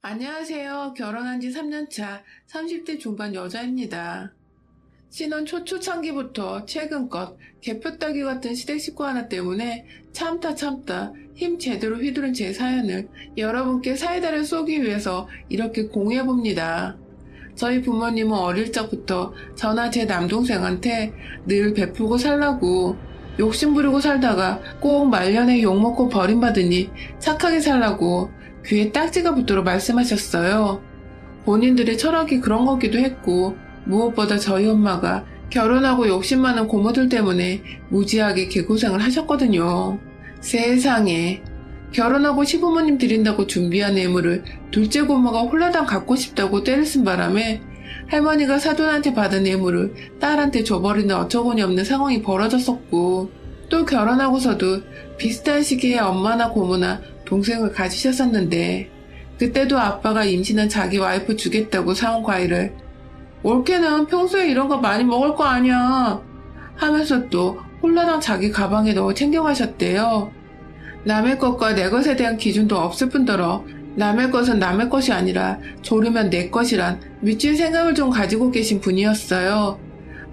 안녕하세요. 결혼한 지 3년차 30대 중반 여자입니다. 신혼 초초창기부터 최근껏 개표 따기 같은 시댁 식구 하나 때문에 참다 힘 제대로 휘두른 제 사연을 여러분께 사이다를 쏘기 위해서 이렇게 공유해봅니다. 저희 부모님은 어릴 적부터 저나 제 남동생한테 늘 베풀고 살라고 욕심부리고 살다가 꼭 말년에 욕먹고 버림받으니 착하게 살라고 귀에 딱지가 붙도록 말씀하셨어요. 본인들의 철학이 그런 거기도 했고 무엇보다 저희 엄마가 결혼하고 욕심 많은 고모들 때문에 무지하게 개고생을 하셨거든요. 세상에 결혼하고 시부모님 드린다고 준비한 뇌물을 둘째 고모가 홀라당 갖고 싶다고 때를 쓴 바람에 할머니가 사돈한테 받은 뇌물을 딸한테 줘버리는 어처구니 없는 상황이 벌어졌었고, 또 결혼하고서도 비슷한 시기에 엄마나 고모나 동생을 가지셨었는데 그때도 아빠가 임신한 자기 와이프 주겠다고 사온 과일을 올케는 평소에 이런 거 많이 먹을 거 아니야 하면서 또 홀라당 자기 가방에 넣어 챙겨가셨대요. 남의 것과 내 것에 대한 기준도 없을 뿐더러 남의 것은 남의 것이 아니라 조르면 내 것이란 미친 생각을 좀 가지고 계신 분이었어요.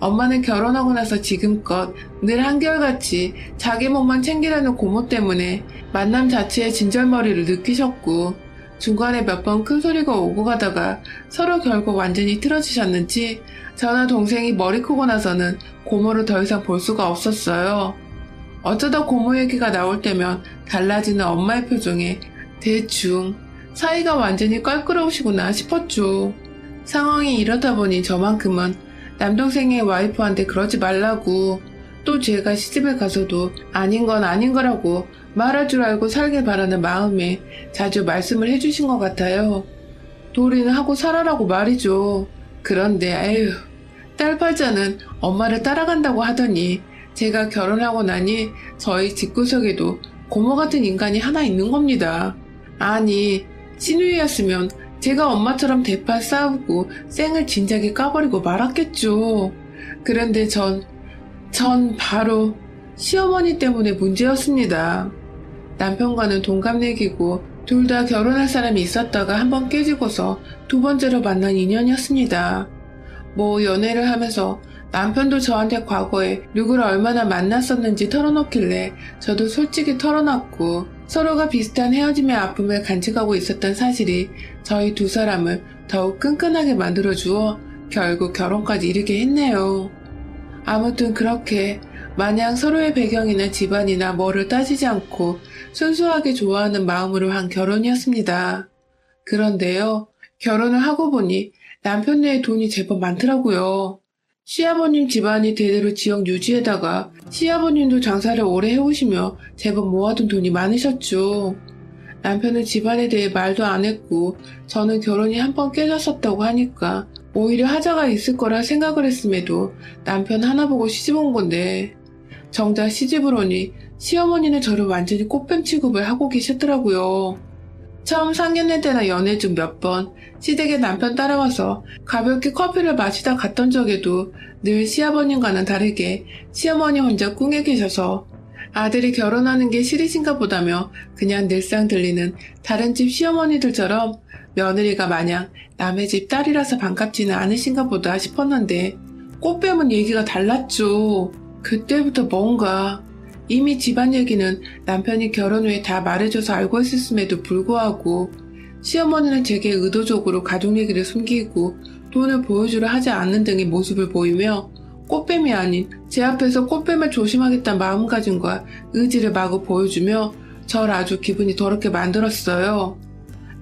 엄마는 결혼하고 나서 지금껏 늘 한결같이 자기 몸만 챙기라는 고모 때문에 만남 자체에 진절머리를 느끼셨고, 중간에 몇 번 큰 소리가 오고 가다가 서로 결국 완전히 틀어지셨는지 저나 동생이 머리 크고 나서는 고모를 더 이상 볼 수가 없었어요. 어쩌다 고모 얘기가 나올 때면 달라지는 엄마의 표정에 대충 사이가 완전히 껄끄러우시구나 싶었죠. 상황이 이렇다 보니 저만큼은 남동생의 와이프한테 그러지 말라고, 또 제가 시집을 가서도 아닌 건 아닌 거라고 말할 줄 알고 살길 바라는 마음에 자주 말씀을 해주신 것 같아요. 도리는 하고 살아라고 말이죠. 그런데 에휴, 딸팔자는 엄마를 따라간다고 하더니 제가 결혼하고 나니 저희 집구석에도 고모 같은 인간이 하나 있는 겁니다. 아니, 신우이였으면 제가 엄마처럼 대판 싸우고 쌩을 진작에 까버리고 말았겠죠. 그런데 전 바로 시어머니 때문에 문제였습니다. 남편과는 동갑내기고 둘 다 결혼할 사람이 있었다가 한번 깨지고서 두 번째로 만난 인연이었습니다. 뭐 연애를 하면서 남편도 저한테 과거에 누구를 얼마나 만났었는지 털어놓길래 저도 솔직히 털어놨고, 서로가 비슷한 헤어짐의 아픔을 간직하고 있었던 사실이 저희 두 사람을 더욱 끈끈하게 만들어주어 결국 결혼까지 이르게 했네요. 아무튼 그렇게 마냥 서로의 배경이나 집안이나 뭐를 따지지 않고 순수하게 좋아하는 마음으로 한 결혼이었습니다. 그런데요, 결혼을 하고 보니 남편네의 돈이 제법 많더라고요. 시아버님 집안이 대대로 지역 유지에다가 시아버님도 장사를 오래 해오시며 제법 모아둔 돈이 많으셨죠. 남편은 집안에 대해 말도 안 했고 저는 결혼이 한 번 깨졌었다고 하니까 오히려 하자가 있을 거라 생각을 했음에도 남편 하나 보고 시집 온 건데, 정작 시집을 오니 시어머니는 저를 완전히 꽃뱀 취급을 하고 계셨더라고요. 처음 상견례 때나 연애 중 몇 번 시댁에 남편 따라와서 가볍게 커피를 마시다 갔던 적에도 늘 시아버님과는 다르게 시어머니 혼자 꿍에 계셔서 아들이 결혼하는 게 싫으신가 보다며 그냥 늘상 들리는 다른 집 시어머니들처럼 며느리가 마냥 남의 집 딸이라서 반갑지는 않으신가 보다 싶었는데, 꽃뱀은 얘기가 달랐죠. 그때부터 뭔가 이미 집안 얘기는 남편이 결혼 후에 다 말해줘서 알고 있었음에도 불구하고 시어머니는 제게 의도적으로 가족 얘기를 숨기고 돈을 보여주려 하지 않는 등의 모습을 보이며 꽃뱀이 아닌 제 앞에서 꽃뱀을 조심하겠다는 마음가짐과 의지를 마구 보여주며 절 아주 기분이 더럽게 만들었어요.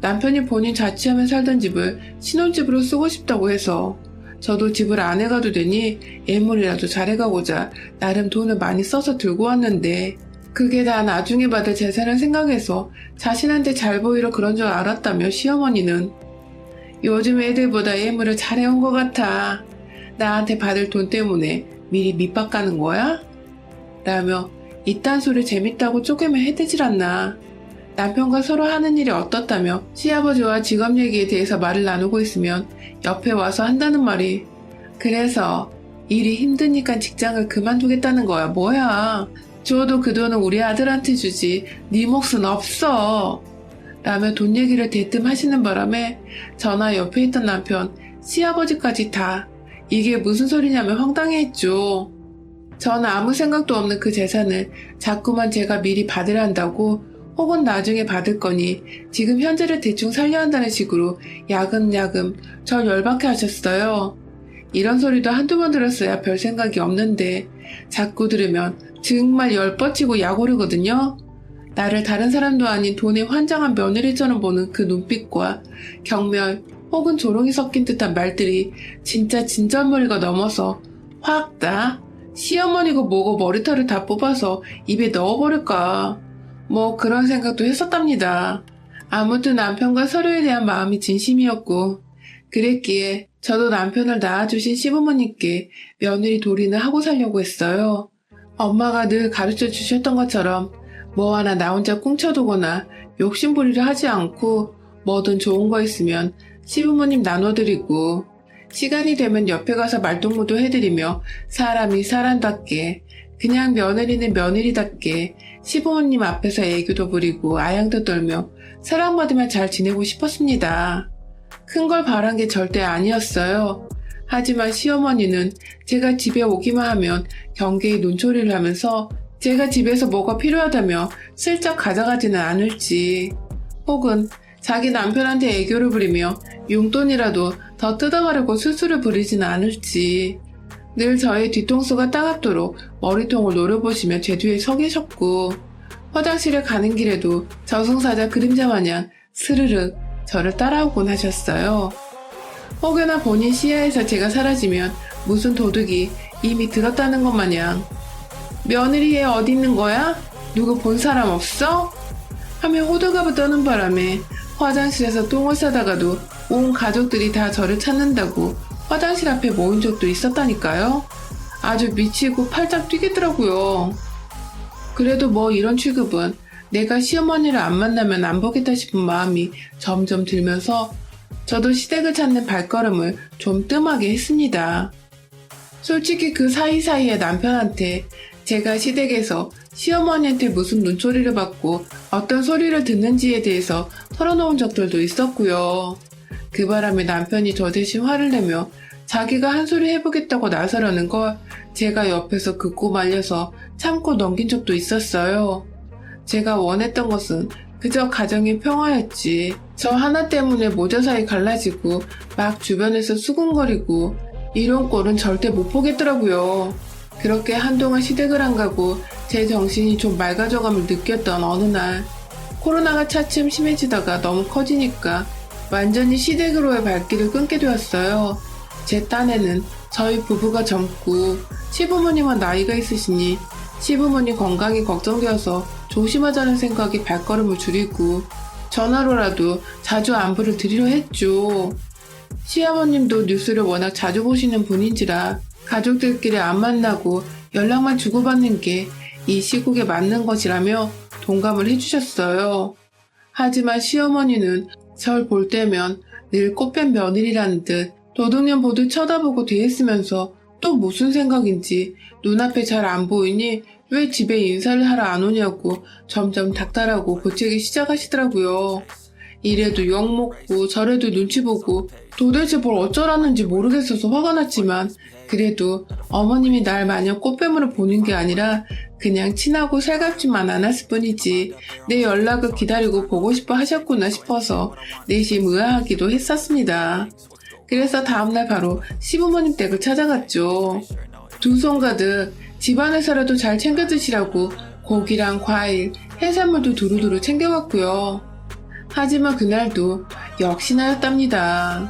남편이 본인 자취하며 살던 집을 신혼집으로 쓰고 싶다고 해서 저도 집을 안 해가도 되니 예물이라도 잘해가고자 나름 돈을 많이 써서 들고 왔는데, 그게 다 나중에 받을 재산을 생각해서 자신한테 잘 보이려 그런 줄 알았다며 시어머니는 요즘 애들보다 예물을 잘해온 것 같아. 나한테 받을 돈 때문에 미리 밑밥 가는 거야? 라며 이딴 소리 재밌다고 쪼개면 해대질 않나. 남편과 서로 하는 일이 어떻다며 시아버지와 직업 얘기에 대해서 말을 나누고 있으면 옆에 와서 한다는 말이, 그래서 일이 힘드니까 직장을 그만두겠다는 거야. 뭐야. 줘도 그 돈은 우리 아들한테 주지 네 몫은 없어. 라며 돈 얘기를 대뜸 하시는 바람에 저나 옆에 있던 남편, 시아버지까지 다 이게 무슨 소리냐며 황당해했죠. 전 아무 생각도 없는 그 재산을 자꾸만 제가 미리 받으려 한다고 혹은 나중에 받을 거니 지금 현재를 대충 살려야 한다는 식으로 야금야금 절 열받게 하셨어요. 이런 소리도 한두 번 들었어야 별 생각이 없는데 자꾸 들으면 정말 열뻗치고 약오르거든요. 나를 다른 사람도 아닌 돈에 환장한 며느리처럼 보는 그 눈빛과 경멸 혹은 조롱이 섞인 듯한 말들이 진짜 진절머리가 넘어서 확 다 시어머니고 뭐고 머리털을 다 뽑아서 입에 넣어버릴까 뭐 그런 생각도 했었답니다. 아무튼 남편과 서로에 대한 마음이 진심이었고 그랬기에 저도 남편을 낳아주신 시부모님께 며느리 도리는 하고 살려고 했어요. 엄마가 늘 가르쳐 주셨던 것처럼 뭐 하나 나 혼자 꿍쳐두거나 욕심부리를 하지 않고 뭐든 좋은 거 있으면 시부모님 나눠드리고 시간이 되면 옆에 가서 말동무도 해드리며 사람이 사람답게 그냥 며느리는 며느리답게 시부모님 앞에서 애교도 부리고 아양도 떨며 사랑받으며 잘 지내고 싶었습니다. 큰 걸 바란 게 절대 아니었어요. 하지만 시어머니는 제가 집에 오기만 하면 경계에 눈초리를 하면서 제가 집에서 뭐가 필요하다며 슬쩍 가져가지는 않을지 혹은 자기 남편한테 애교를 부리며 용돈이라도 더 뜯어가려고 수수를 부리지는 않을지 늘 저의 뒤통수가 따갑도록 머리통을 노려보시며 제 뒤에 서 계셨고 화장실에 가는 길에도 저승사자 그림자 마냥 스르륵 저를 따라오곤 하셨어요. 혹여나 본인 시야에서 제가 사라지면 무슨 도둑이 이미 들었다는 것 마냥 며느리 애 어디 있는 거야? 누구 본 사람 없어? 하며 호들갑을 떠는 바람에 화장실에서 똥을 싸다가도 온 가족들이 다 저를 찾는다고 화장실 앞에 모인 적도 있었다니까요. 아주 미치고 팔짝 뛰겠더라고요. 그래도 뭐 이런 취급은 내가 시어머니를 안 만나면 안 보겠다 싶은 마음이 점점 들면서 저도 시댁을 찾는 발걸음을 좀 뜸하게 했습니다. 솔직히 그 사이사이에 남편한테 제가 시댁에서 시어머니한테 무슨 눈초리를 받고 어떤 소리를 듣는지에 대해서 털어놓은 적들도 있었고요. 그 바람에 남편이 저 대신 화를 내며 자기가 한 소리 해보겠다고 나서려는 걸 제가 옆에서 긋고 말려서 참고 넘긴 적도 있었어요. 제가 원했던 것은 그저 가정의 평화였지. 저 하나 때문에 모자 사이 갈라지고 막 주변에서 수군거리고 이런 꼴은 절대 못 보겠더라고요. 그렇게 한동안 시댁을 안 가고 제 정신이 좀 맑아져감을 느꼈던 어느 날 코로나가 차츰 심해지다가 너무 커지니까 완전히 시댁으로의 발길을 끊게 되었어요. 제 딴에는 저희 부부가 젊고 시부모님은 나이가 있으시니 시부모님 건강이 걱정되어서 조심하자는 생각이 발걸음을 줄이고 전화로라도 자주 안부를 드리려 했죠. 시아버님도 뉴스를 워낙 자주 보시는 분인지라 가족들끼리 안 만나고 연락만 주고받는 게 이 시국에 맞는 것이라며 동감을 해주셨어요. 하지만 시어머니는 절 볼 때면 늘 꽃뱀 며느리라는 듯 도둑년 보듯 쳐다보고 대했으면서 또 무슨 생각인지 눈앞에 잘 안 보이니 왜 집에 인사를 하러 안 오냐고 점점 닥달하고 고치기 시작하시더라고요. 이래도 욕먹고 저래도 눈치 보고 도대체 뭘 어쩌라는지 모르겠어서 화가 났지만 그래도 어머님이 날 마냥 꽃뱀으로 보는 게 아니라 그냥 친하고 살갑지만 않았을 뿐이지 내 연락을 기다리고 보고 싶어 하셨구나 싶어서 내심 의아하기도 했었습니다. 그래서 다음날 바로 시부모님 댁을 찾아갔죠. 두 손 가득 집안에서라도 잘 챙겨 드시라고 고기랑 과일, 해산물도 두루두루 챙겨갔고요. 하지만 그날도 역시나였답니다.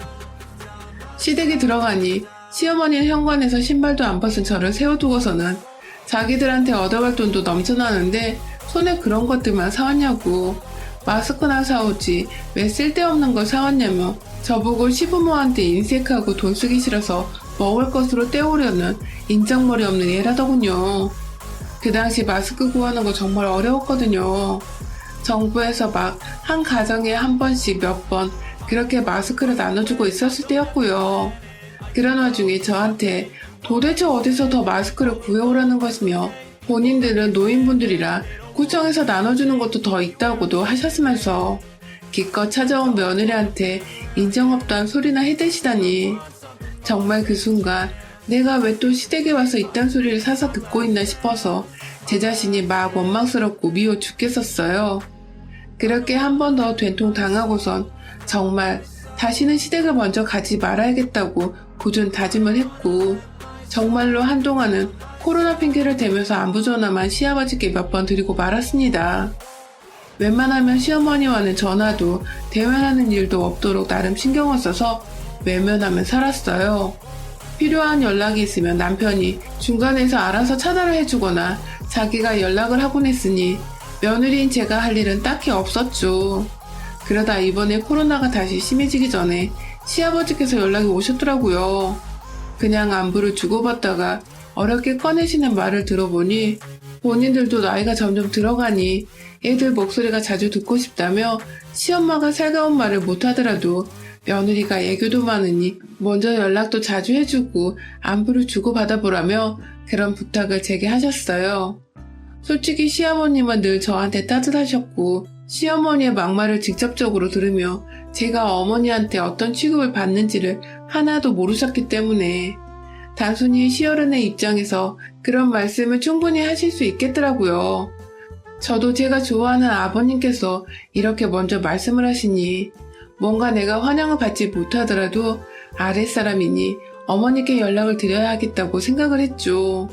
시댁에 들어가니 시어머니는 현관에서 신발도 안 벗은 저를 세워두고서는 자기들한테 얻어갈 돈도 넘쳐나는데 손에 그런 것들만 사왔냐고 마스크나 사오지 왜 쓸데없는 걸 사왔냐며 저보고 시부모한테 인색하고 돈 쓰기 싫어서 먹을 것으로 때우려는 인정머리 없는 애라더군요. 그 당시 마스크 구하는 거 정말 어려웠거든요. 정부에서 막 한 가정에 한 번씩 몇 번 그렇게 마스크를 나눠주고 있었을 때였고요. 그런 와중에 저한테 도대체 어디서 더 마스크를 구해오라는 것이며 본인들은 노인분들이라 구청에서 나눠주는 것도 더 있다고도 하셨으면서 기껏 찾아온 며느리한테 인정 없다는 소리나 해대시다니. 정말 그 순간 내가 왜 또 시댁에 와서 이딴 소리를 사서 듣고 있나 싶어서 제 자신이 막 원망스럽고 미워 죽겠었어요. 그렇게 한 번 더 된통 당하고선 정말 다시는 시댁을 먼저 가지 말아야겠다고 굳은 다짐을 했고, 정말로 한동안은 코로나 핑계를 대면서 안부 전화만 시아버지께 몇 번 드리고 말았습니다. 웬만하면 시어머니와는 전화도 대면하는 일도 없도록 나름 신경을 써서 외면하며 살았어요. 필요한 연락이 있으면 남편이 중간에서 알아서 차단을 해주거나 자기가 연락을 하곤 했으니 며느리인 제가 할 일은 딱히 없었죠. 그러다 이번에 코로나가 다시 심해지기 전에 시아버지께서 연락이 오셨더라고요. 그냥 안부를 주고받다가 어렵게 꺼내시는 말을 들어보니 본인들도 나이가 점점 들어가니 애들 목소리가 자주 듣고 싶다며 시엄마가 살가운 말을 못하더라도 며느리가 애교도 많으니 먼저 연락도 자주 해주고 안부를 주고받아보라며 그런 부탁을 제게 하셨어요. 솔직히 시아버님은 늘 저한테 따뜻하셨고 시어머니의 막말을 직접적으로 들으며 제가 어머니한테 어떤 취급을 받는지를 하나도 모르셨기 때문에 단순히 시어른의 입장에서 그런 말씀을 충분히 하실 수 있겠더라고요. 저도 제가 좋아하는 아버님께서 이렇게 먼저 말씀을 하시니 뭔가 내가 환영을 받지 못하더라도 아랫사람이니 어머니께 연락을 드려야 하겠다고 생각을 했죠.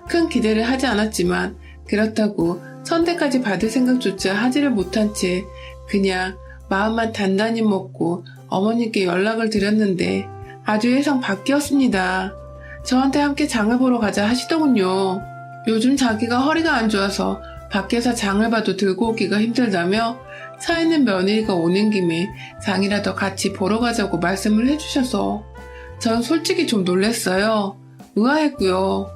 큰 기대를 하지 않았지만 그렇다고 선택까지 받을 생각조차 하지를 못한 채 그냥 마음만 단단히 먹고 어머니께 연락을 드렸는데 아주 예상 밖이었습니다. 저한테 함께 장을 보러 가자 하시더군요. 요즘 자기가 허리가 안 좋아서 밖에서 장을 봐도 들고 오기가 힘들다며 차 있는 며느리가 오는 김에 장이라도 같이 보러 가자고 말씀을 해주셔서 전 솔직히 좀 놀랬어요. 의아했고요.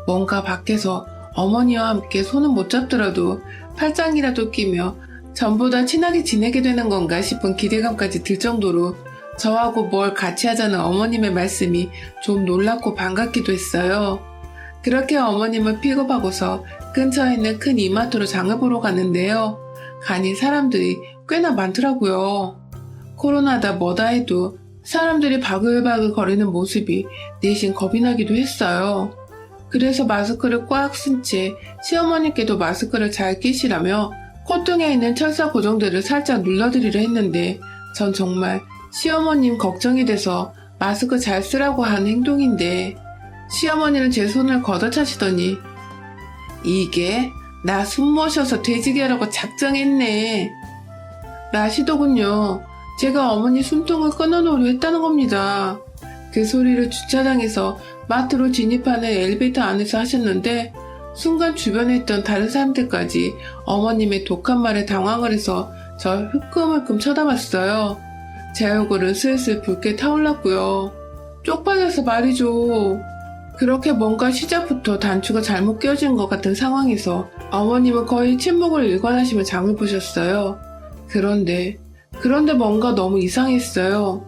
뭔가 밖에서 어머니와 함께 손은 못 잡더라도 팔짱이라도 끼며 전보다 친하게 지내게 되는 건가 싶은 기대감까지 들 정도로 저하고 뭘 같이 하자는 어머님의 말씀이 좀 놀랍고 반갑기도 했어요. 그렇게 어머님을 픽업하고서 근처에 있는 큰 이마트로 장을 보러 갔는데요. 가니 사람들이 꽤나 많더라고요. 코로나다 뭐다 해도 사람들이 바글바글 거리는 모습이 내심 겁이 나기도 했어요. 그래서 마스크를 꽉 쓴 채 시어머니께도 마스크를 잘 끼시라며 콧등에 있는 철사 고정대를 살짝 눌러드리려 했는데 전 정말 시어머님 걱정이 돼서 마스크 잘 쓰라고 한 행동인데 시어머니는 제 손을 걷어차시더니 이게 나 숨 모셔서 돼지게 하라고 작정했네 라시더군요. 제가 어머니 숨통을 끊어놓으려 했다는 겁니다. 그 소리를 주차장에서 마트로 진입하는 엘리베이터 안에서 하셨는데 순간 주변에 있던 다른 사람들까지 어머님의 독한 말에 당황을 해서 절 흐끔흐끔 쳐다봤어요. 제 얼굴은 슬슬 붉게 타올랐고요. 쪽팔려서 말이죠. 그렇게 뭔가 시작부터 단추가 잘못 끼워진 것 같은 상황에서 어머님은 거의 침묵을 일관하시며 장을 보셨어요. 그런데 뭔가 너무 이상했어요.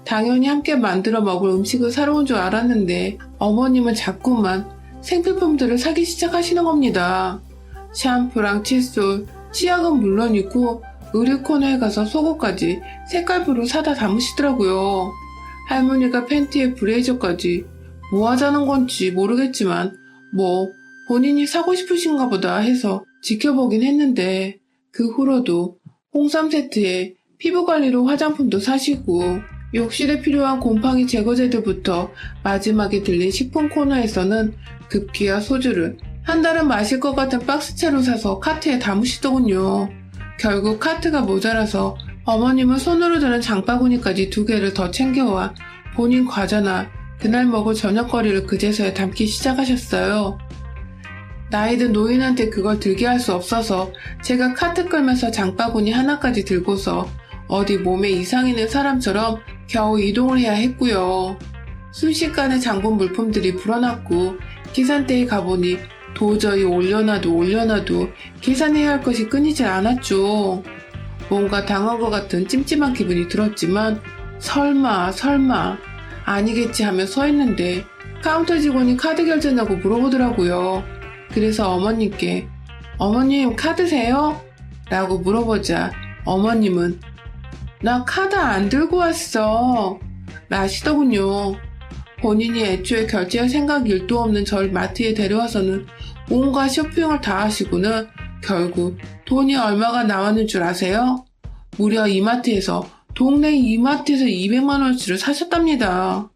당연히 함께 만들어 먹을 음식을 사러 온 줄 알았는데 어머님은 자꾸만 생필품들을 사기 시작하시는 겁니다. 샴푸랑 칫솔, 치약은 물론이고 의류 코너에 가서 속옷까지 색깔별로 사다 담으시더라고요. 할머니가 팬티에 브레이저까지 뭐 하자는 건지 모르겠지만 뭐 본인이 사고 싶으신가 보다 해서 지켜보긴 했는데 그 후로도 홍삼 세트에 피부관리로 화장품도 사시고 욕실에 필요한 곰팡이 제거제들부터 마지막에 들린 식품 코너에서는 급기야 소주를 한 달은 마실 것 같은 박스채로 사서 카트에 담으시더군요. 결국 카트가 모자라서 어머님은 손으로 드는 장바구니까지 2개를 더 챙겨와 본인 과자나 그날 먹을 저녁거리를 그제서야 담기 시작하셨어요. 나이든 노인한테 그걸 들게 할 수 없어서 제가 카트 끌면서 장바구니 하나까지 들고서 어디 몸에 이상이 있는 사람처럼 겨우 이동을 해야 했고요. 순식간에 장본 물품들이 불어났고 계산대에 가보니 도저히 올려놔도 계산해야 할 것이 끊이질 않았죠. 뭔가 당한 것 같은 찜찜한 기분이 들었지만 설마 아니겠지 하며 서 있는데 카운터 직원이 카드 결제냐고 물어보더라고요. 그래서 어머님께 어머님 카드세요? 라고 물어보자 어머님은 나 카드 안 들고 왔어. 라시더군요. 본인이 애초에 결제할 생각 일도 없는 절 마트에 데려와서는 온갖 쇼핑을 다 하시고는 결국 돈이 얼마가 나왔는 줄 아세요? 무려 이마트에서 동네 이마트에서 200만원어치를 사셨답니다.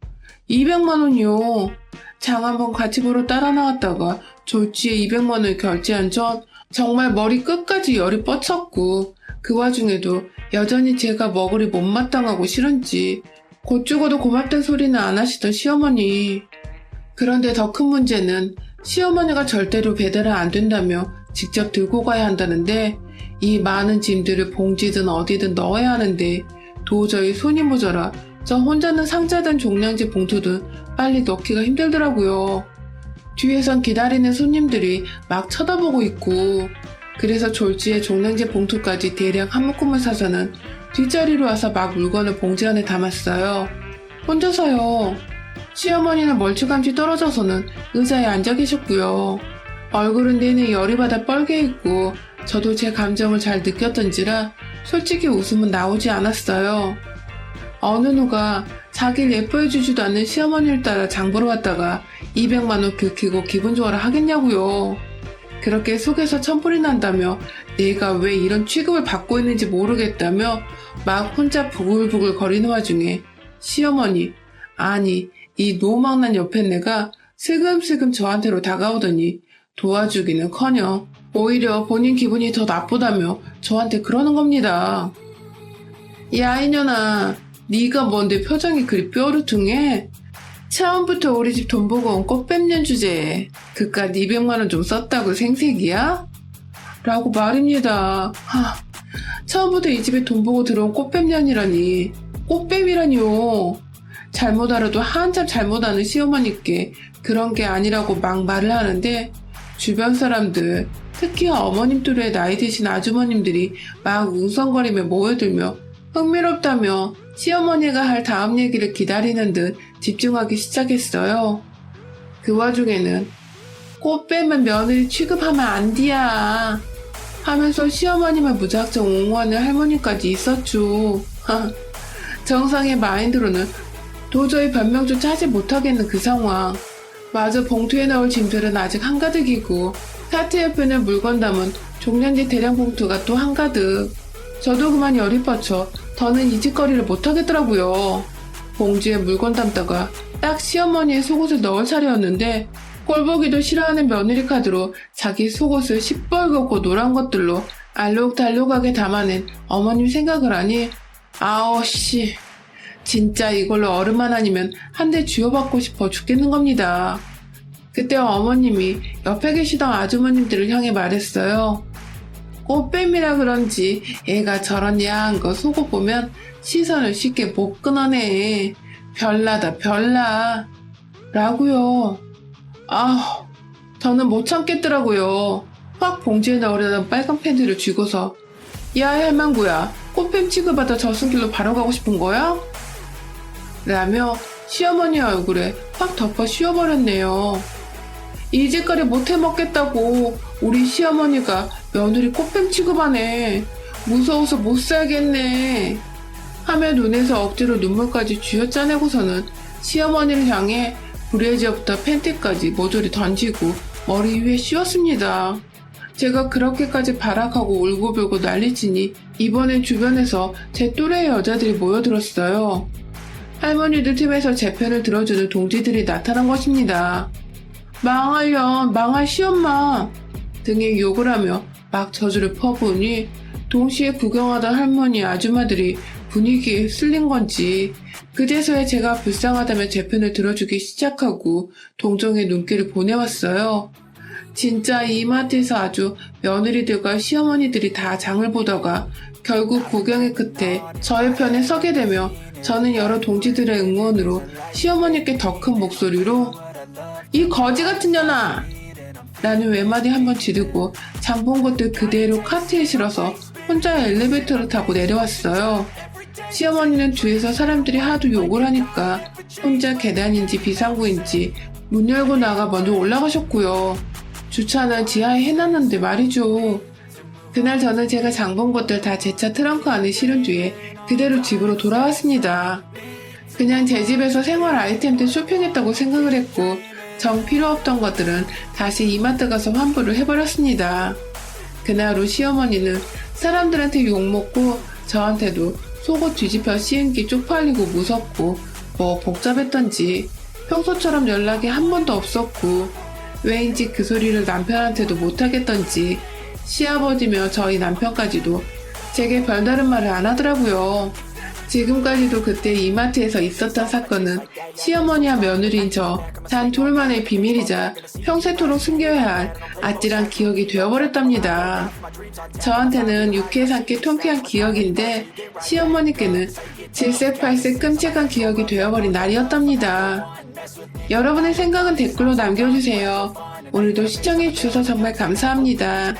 200만원이요. 장 한번 같이 보러 따라 나왔다가 졸지에 200만원을 결제한 전 정말 머리 끝까지 열이 뻗쳤고 그 와중에도 여전히 제가 머글이 못마땅하고 싫은지 곧 죽어도 고맙단 소리는 안 하시던 시어머니. 그런데 더 큰 문제는 시어머니가 절대로 배달은 안 된다며 직접 들고 가야 한다는데 이 많은 짐들을 봉지든 어디든 넣어야 하는데 도저히 손이 모자라 저 혼자는 상자든 종량제 봉투든 빨리 넣기가 힘들더라고요. 뒤에선 기다리는 손님들이 막 쳐다보고 있고 그래서 졸지에 종량제 봉투까지 대략 한 묶음을 사서는 뒷자리로 와서 막 물건을 봉지 안에 담았어요. 혼자서요. 시어머니는 멀찌감치 떨어져서는 의자에 앉아 계셨고요. 얼굴은 내내 열이 받아 뻘게 있고 저도 제 감정을 잘 느꼈던지라 솔직히 웃음은 나오지 않았어요. 어느 누가 자기를 예뻐해주지도 않는 시어머니를 따라 장 보러 왔다가 200만원 긁히고 기분 좋아라 하겠냐고요. 그렇게 속에서 천불이 난다며 내가 왜 이런 취급을 받고 있는지 모르겠다며 막 혼자 부글부글 거리는 와중에 시어머니, 아니 이 노망난 옆에 내가 슬금슬금 저한테로 다가오더니 도와주기는커녕 오히려 본인 기분이 더 나쁘다며 저한테 그러는 겁니다. 야 이년아, 네가 뭔데 표정이 그리 뾰루퉁해? 처음부터 우리 집 돈 보고 온 꽃뱀년 주제에 그깟 200만원 좀 썼다고 생색이야? 라고 말입니다. 처음부터 이 집에 돈 보고 들어온 꽃뱀년이라니. 꽃뱀이라니요. 잘못 알아도 한참 잘못 아는 시어머니께 그런 게 아니라고 막 말을 하는데 주변 사람들, 특히 어머님 또래 나이 드신 아주머님들이 막 웅성거리며 모여들며 흥미롭다며 시어머니가 할 다음 얘기를 기다리는 듯 집중하기 시작했어요. 그 와중에는 꽃 빼면 며느리 취급하면 안 돼야 하면서 시어머님을 무작정 옹호하는 할머니까지 있었죠. 정상의 마인드로는 도저히 변명조차 하지 못하겠는 그 상황. 마저 봉투에 넣을 짐들은 아직 한가득이고 카트 옆에는 물건 담은 종량제 대량 봉투가 또 한가득. 저도 그만 열이 뻗쳐 더는 이 짓거리를 못하겠더라고요. 봉지에 물건 담다가 딱 시어머니의 속옷을 넣을 차례였는데 꼴보기도 싫어하는 며느리 카드로 자기 속옷을 시뻘겋고 노란 것들로 알록달록하게 담아낸 어머님 생각을 하니 아오씨 진짜 이걸로 어른만 아니면 한 대 쥐어받고 싶어 죽겠는 겁니다. 그때 어머님이 옆에 계시던 아주머님들을 향해 말했어요. 꽃뱀이라 그런지 애가 저런 야한 거 속옷 보면 시선을 쉽게 못 끊어내. 별나다 별나. 라고요. 저는 못 참겠더라고요. 확 봉지에 넣으려던 빨간 팬티를 쥐고서 야 할망구야 꽃뱀 취급하다 저승길로 바로 가고 싶은 거야? 라며 시어머니 얼굴에 확 덮어 씌워버렸네요. 이 짓거리 못해 먹겠다고 우리 시어머니가 며느리 꽃뱀 취급하네. 무서워서 못 살겠네. 하며 눈에서 억지로 눈물까지 쥐어짜내고서는 시어머니를 향해 브래지어부터 팬티까지 모조리 던지고 머리 위에 씌웠습니다. 제가 그렇게까지 발악하고 울고불고 난리치니 이번엔 주변에서 제 또래의 여자들이 모여들었어요. 할머니들 틈에서 제 편을 들어주는 동지들이 나타난 것입니다. 망할년, 망할 시엄마 등의 욕을 하며 막 저주를 퍼부으니 동시에 구경하던 할머니 아줌마들이 분위기에 휩쓸린 건지 그제서야 제가 불쌍하다며 제 편을 들어주기 시작하고 동정의 눈길을 보내왔어요. 진짜 이마트에서 아주 며느리들과 시어머니들이 다 장을 보다가 결국 구경의 끝에 저의 편에 서게 되며 저는 여러 동지들의 응원으로 시어머니께 더 큰 목소리로 이 거지 같은 년아! 라는 외마디 한번 지르고 장 본 것들 그대로 카트에 실어서 혼자 엘리베이터를 타고 내려왔어요. 시어머니는 뒤에서 사람들이 하도 욕을 하니까 혼자 계단인지 비상구인지 문 열고 나가 먼저 올라가셨고요. 주차는 지하에 해놨는데 말이죠. 그날 저는 제가 장 본 것들 다 제 차 트렁크 안에 실은 뒤에 그대로 집으로 돌아왔습니다. 그냥 제 집에서 생활 아이템들 쇼핑했다고 생각을 했고 정 필요 없던 것들은 다시 이마트 가서 환불을 해버렸습니다. 그날 후 시어머니는 사람들한테 욕먹고 저한테도 속옷 뒤집혀 씌운 게 쪽팔리고 무섭고 뭐 복잡했던지 평소처럼 연락이 한 번도 없었고 왜인지 그 소리를 남편한테도 못하겠던지 시아버지며 저희 남편까지도 제게 별다른 말을 안 하더라고요. 지금까지도 그때 이마트에서 있었던 사건은 시어머니와 며느리인 저 단 둘만의 비밀이자 평생토록 숨겨야 할 아찔한 기억이 되어버렸답니다. 저한테는 유쾌상쾌 통쾌한 기억인데 시어머니께는 질색팔색 끔찍한 기억이 되어버린 날이었답니다. 여러분의 생각은 댓글로 남겨주세요. 오늘도 시청해주셔서 정말 감사합니다.